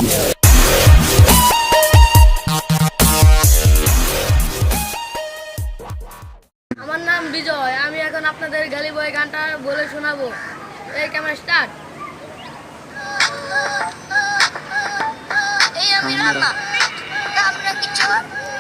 আমার নাম বিজয়। আমি এখন আপনাদের গালি বয় গানটা বলে শোনাবো। এই ক্যামেরা স্টার্ট। এই আমি রান্না আমরা কিছু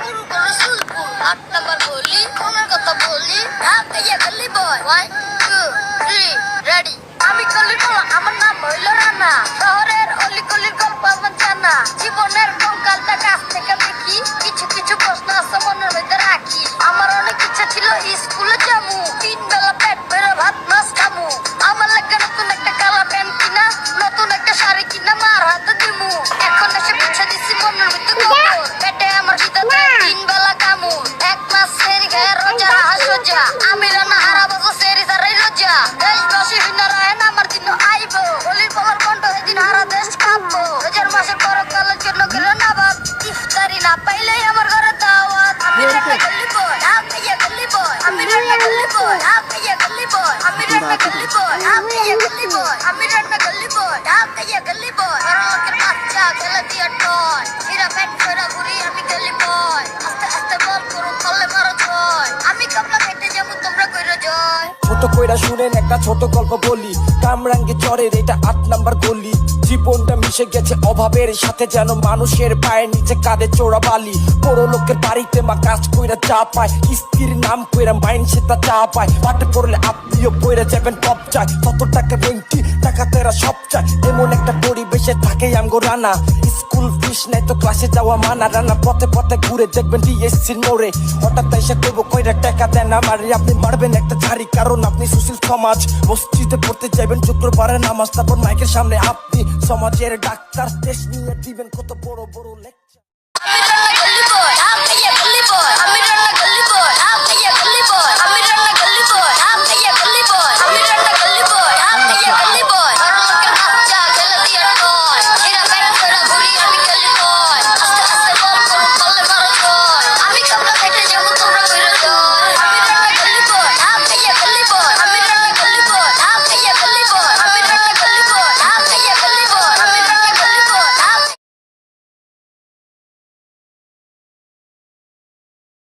পুরো করে সুলপুর 8 নাম্বার বলি কোনের কথা বলি ঢাকাইয়া গালি বয় 1 2 3 রেডি। আমি গলি বলা আমার নাম হইল রান্না। শহরের অলি গলির গল্প আমার জানা। জীবনের কঙ্কালটা কাছ থেকে দেখি। কিছু কিছু প্রশ্ন আছে মনের মধ্যে রাখি। আমার অনেক ইচ্ছা ছিল স্কুলে যাবো। 3 বেলা পেট ভরে ভাত মাছ খাবো। আমার লাগে নতুন একটা কালা প্যান্ট কিনা, নতুন একটা শাড়ি কিনা মার হাতে দিমু। এখন এসে পিছা দিছি মনের মধ্যে খবর। পেটে আমার খিদাতে 3 বেলা কামু। 1 মাস সেরি খায় রোজা রাহা সোজা। আমি রান্না হারাবো সেরি সারাই রোজা। দেশবাসী হিনা রায়ন আমার দিন আইবো। গলির পাওয়ার কণ্ঠ সেদিন হারা দেশ কাঁপবো। রোজার মাসের পরকালের জন্য গেলে নাবাদ। ইফতারি না পাইলেই আমার ঘরে দাওয়াত। আমি রান্না গলি বয় ঢাকাইয়া গলি বয়। আমি রান্না গলি বয় ঢাকাইয়া গলি বয়। আমি রান্না গলি বয় ঢাকাইয়া গলি বয়। আমি রান্না গলি বয় ঢাকাইয়া গলি বয়। বড় লোকের বাচ্চা গেলে দিয়া টয়। সিরা পেট ফেরা ঘুরি আমি গলি বয়। আস্তে আস্তে বল করুন পারলে মারো ছয়। আমি কামলা খেতে যাবো তোমরা কইরো জয়। ছোট কইরা শুনেন একটা ছোট গল্প বলি। কামরাঙ্গি চরের এটা 8 নাম্বার গলি। জীবনটা মিশে গেছে অভাবের সাথে, যেন মানুষের পায়ের নিচে কাঁধে চোরা বালি। বড় লোকের বাড়িতে মা কাজ কইরা চা পায়, স্ত্রীর নাম কইরা মাইন সে তা চা পায়। পাটে পড়লে আপনিও পইরা যাবেন টপ চায়। কত টাকা ব্যাংকি টাকা তেরা সব চায়। এমন একটা পরিবেশে থাকে আমগো রানা। স্কুল ফিস নাই তো ক্লাসে যাওয়া মানা। রানা পথে পথে ঘুরে দেখবেন ডিএসসির মোড়ে। হঠাৎ এসে দেব কইরা টাকা দেন আমারে। আপনি মারবেন একটা ছাড়ি কারণ আপনি সুশীল সমাজ। মসজিদে পড়তে যাবেন শুক্রবারে নামাজ। তারপর মাইকের সামনে আপনি সমাজের ডাক্তার। দেশ নিয়ে দিবেন কত বড় বড় লেকচার। আমি রান্না গলি বয় ঢাকাইয়া গলি বয়। আমি রান্না